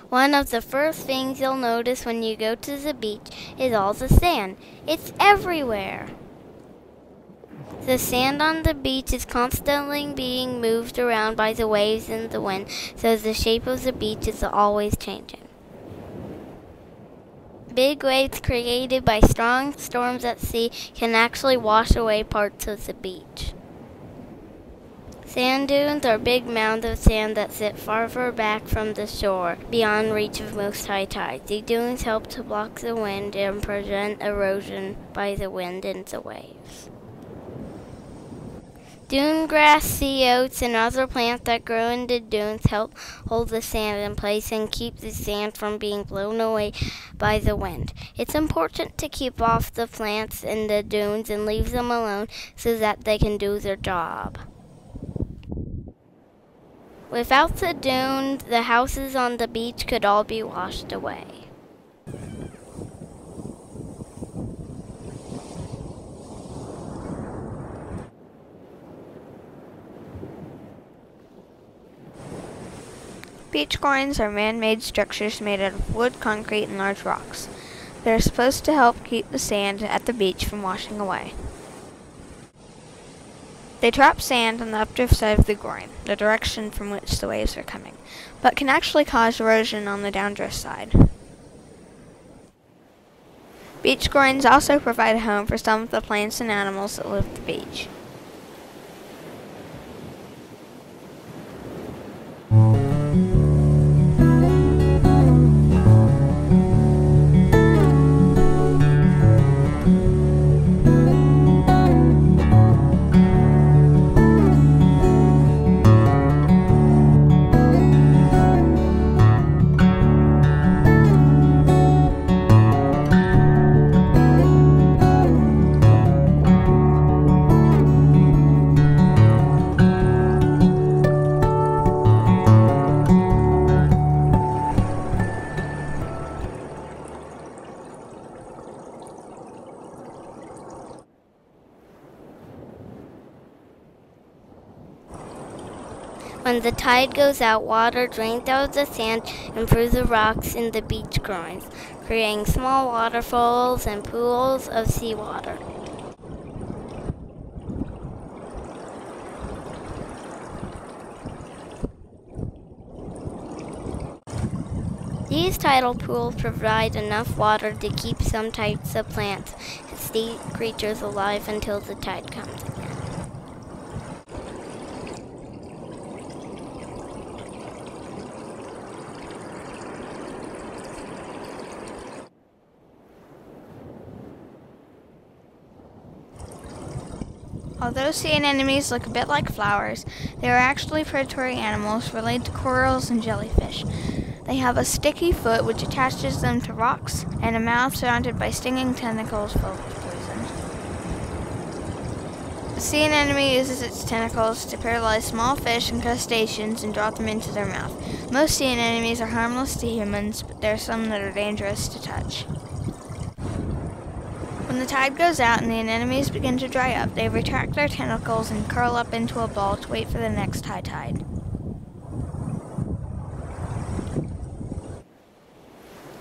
One of the first things you'll notice when you go to the beach is all the sand. It's everywhere. The sand on the beach is constantly being moved around by the waves and the wind, so the shape of the beach is always changing. Big waves created by strong storms at sea can actually wash away parts of the beach. Sand dunes are big mounds of sand that sit farther back from the shore, beyond reach of most high tides. The dunes help to block the wind and prevent erosion by the wind and the waves. Dune grass, sea oats, and other plants that grow in the dunes help hold the sand in place and keep the sand from being blown away by the wind. It's important to keep off the plants in the dunes and leave them alone so that they can do their job. Without the dunes, the houses on the beach could all be washed away. Beach groins are man-made structures made out of wood, concrete, and large rocks. They're supposed to help keep the sand at the beach from washing away. They trap sand on the updrift side of the groin, the direction from which the waves are coming, but can actually cause erosion on the downdrift side. Beach groins also provide a home for some of the plants and animals that live at the beach. When the tide goes out, water drains out of the sand and through the rocks in the beach groins, creating small waterfalls and pools of seawater. These tidal pools provide enough water to keep some types of plants and sea creatures alive until the tide comes again. Although sea anemones look a bit like flowers, they are actually predatory animals related to corals and jellyfish. They have a sticky foot which attaches them to rocks and a mouth surrounded by stinging tentacles filled with poison. The sea anemone uses its tentacles to paralyze small fish and crustaceans and draw them into their mouth. Most sea anemones are harmless to humans, but there are some that are dangerous to touch. When the tide goes out and the anemones begin to dry up, they retract their tentacles and curl up into a ball to wait for the next high tide.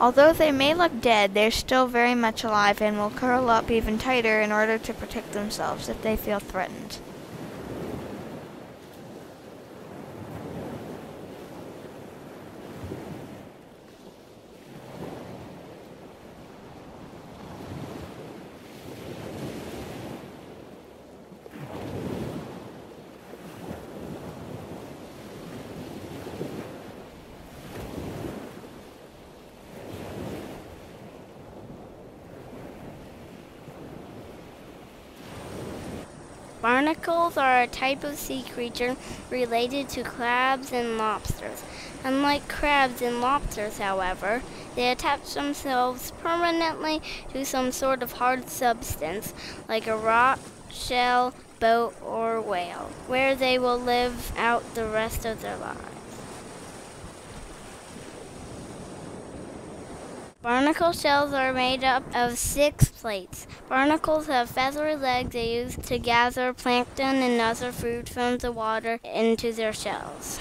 Although they may look dead, they're still very much alive and will curl up even tighter in order to protect themselves if they feel threatened. Barnacles are a type of sea creature related to crabs and lobsters. Unlike crabs and lobsters, however, they attach themselves permanently to some sort of hard substance, like a rock, shell, boat, or whale, where they will live out the rest of their lives. Barnacle shells are made up of 6 plates. Barnacles have feathery legs they use to gather plankton and other food from the water into their shells.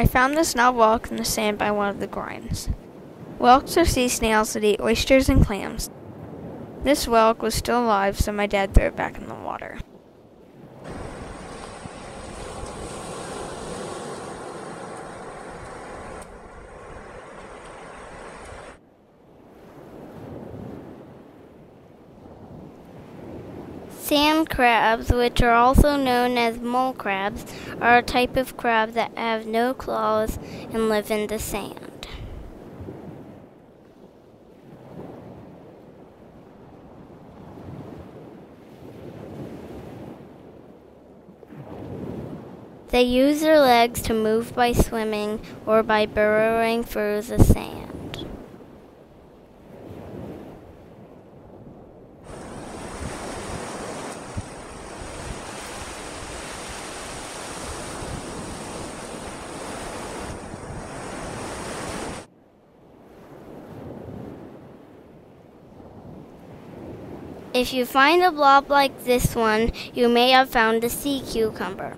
I found this small whelk in the sand by one of the groins. Whelks are sea snails that eat oysters and clams. This whelk was still alive, so my dad threw it back in the water. Sand crabs, which are also known as mole crabs, are a type of crab that have no claws and live in the sand. They use their legs to move by swimming or by burrowing through the sand. If you find a blob like this one, you may have found a sea cucumber.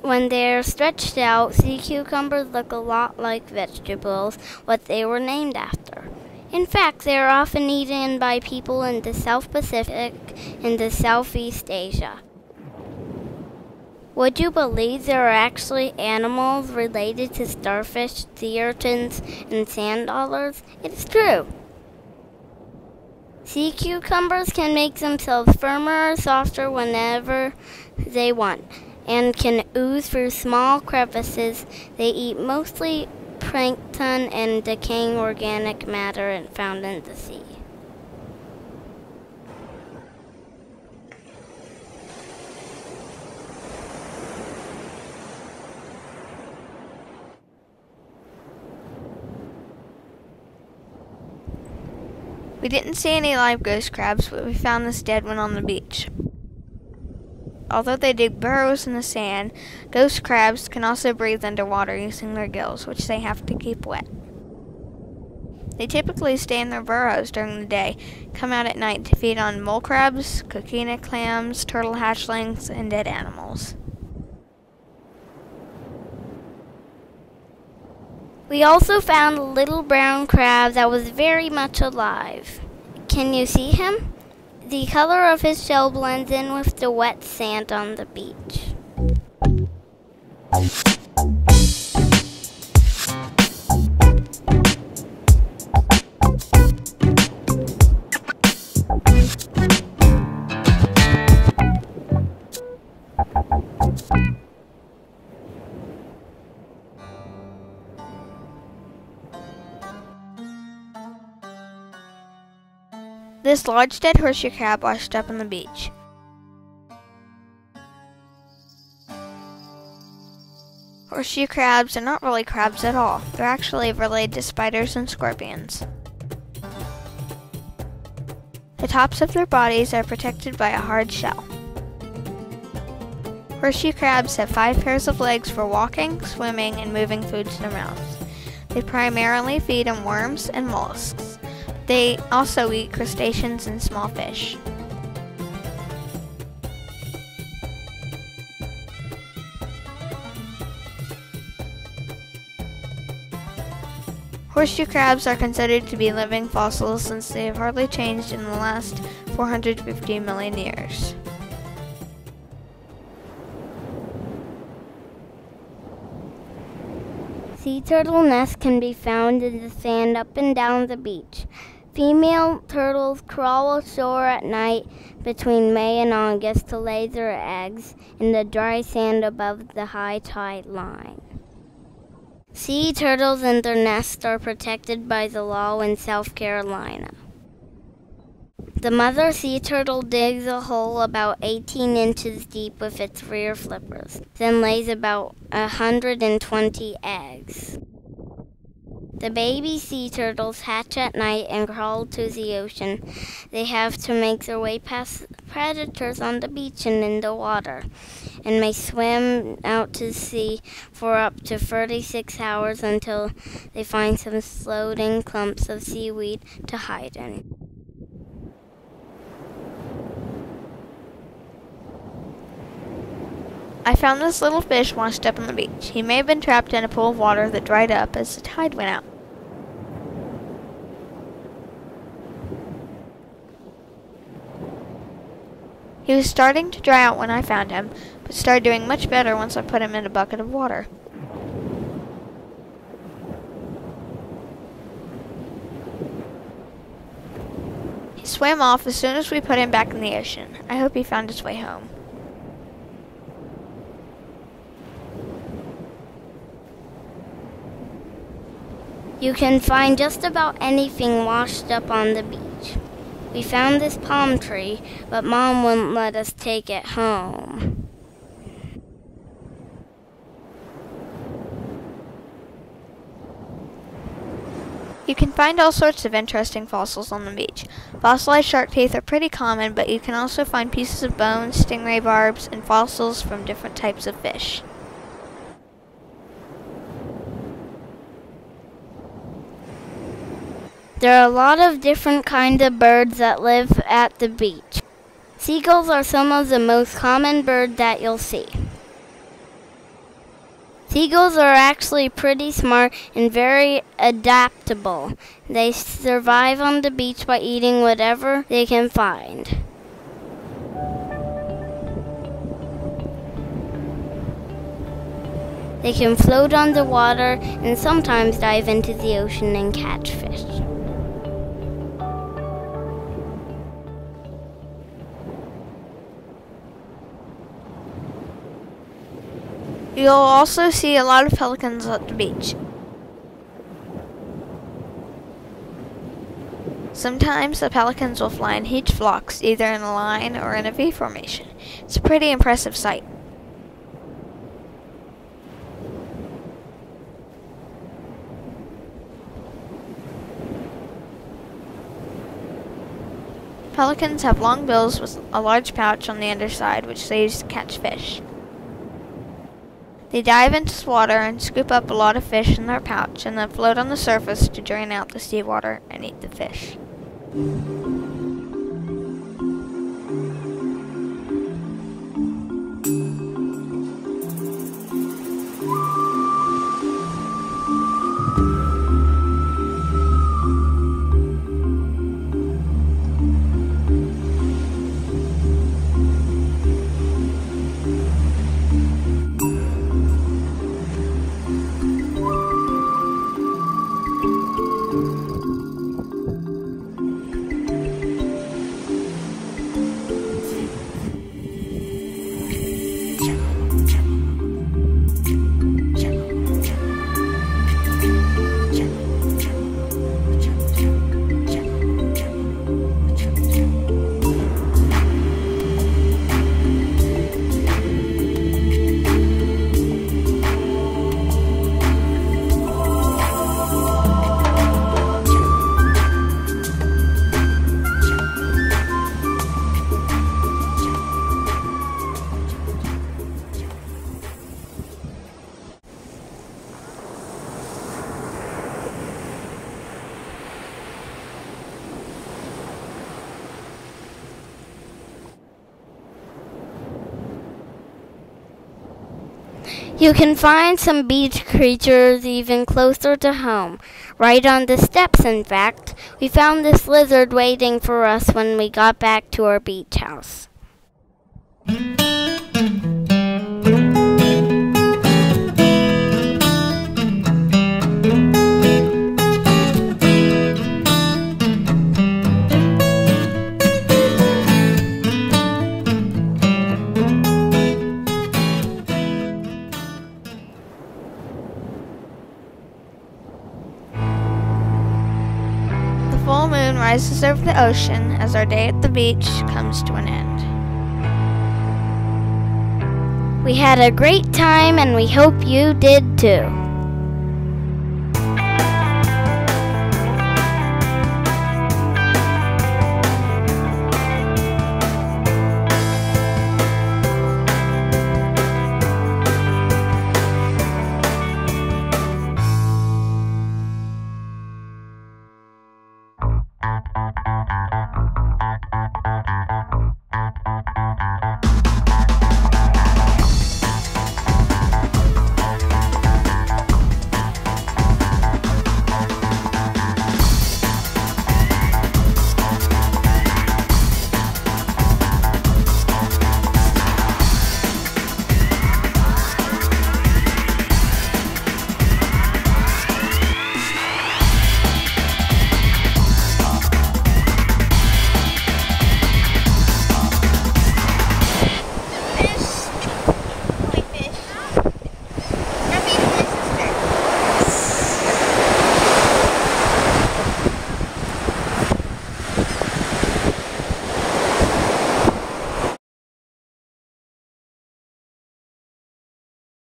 When they are stretched out, sea cucumbers look a lot like vegetables, what they were named after. In fact, they are often eaten by people in the South Pacific and the Southeast Asia. Would you believe there are actually animals related to starfish, sea urchins, and sand dollars? It's true. Sea cucumbers can make themselves firmer or softer whenever they want, and can ooze through small crevices. They eat mostly plankton and decaying organic matter found in the sea. We didn't see any live ghost crabs, but we found this dead one on the beach. Although they dig burrows in the sand, ghost crabs can also breathe underwater using their gills, which they have to keep wet. They typically stay in their burrows during the day, come out at night to feed on mole crabs, coquina clams, turtle hatchlings, and dead animals. We also found a little brown crab that was very much alive. Can you see him? The color of his shell blends in with the wet sand on the beach. This large dead horseshoe crab washed up on the beach. Horseshoe crabs are not really crabs at all. They're actually related to spiders and scorpions. The tops of their bodies are protected by a hard shell. Horseshoe crabs have 5 pairs of legs for walking, swimming, and moving food to their mouths. They primarily feed on worms and mollusks. They also eat crustaceans and small fish. Horseshoe crabs are considered to be living fossils since they have hardly changed in the last 450 million years. Sea turtle nests can be found in the sand up and down the beach. Female turtles crawl ashore at night between May and August to lay their eggs in the dry sand above the high tide line. Sea turtles and their nests are protected by the law in South Carolina. The mother sea turtle digs a hole about 18 inches deep with its rear flippers, then lays about 120 eggs. The baby sea turtles hatch at night and crawl to the ocean. They have to make their way past predators on the beach and in the water, and may swim out to sea for up to 36 hours until they find some floating clumps of seaweed to hide in. I found this little fish washed up on the beach. He may have been trapped in a pool of water that dried up as the tide went out. He was starting to dry out when I found him, but started doing much better once I put him in a bucket of water. He swam off as soon as we put him back in the ocean. I hope he found his way home. You can find just about anything washed up on the beach. We found this palm tree, but Mom wouldn't let us take it home. You can find all sorts of interesting fossils on the beach. Fossilized shark teeth are pretty common, but you can also find pieces of bones, stingray barbs, and fossils from different types of fish. There are a lot of different kinds of birds that live at the beach. Seagulls are some of the most common birds that you'll see. Seagulls are actually pretty smart and very adaptable. They survive on the beach by eating whatever they can find. They can float on the water and sometimes dive into the ocean and catch fish. You'll also see a lot of pelicans at the beach. Sometimes the pelicans will fly in huge flocks, either in a line or in a V formation. It's a pretty impressive sight. Pelicans have long bills with a large pouch on the underside, which they use to catch fish. They dive into the water and scoop up a lot of fish in their pouch and then float on the surface to drain out the seawater and eat the fish. You can find some beach creatures even closer to home. Right on the steps, in fact. We found this lizard waiting for us when we got back to our beach house. The full moon rises over the ocean as our day at the beach comes to an end. We had a great time and we hope you did too.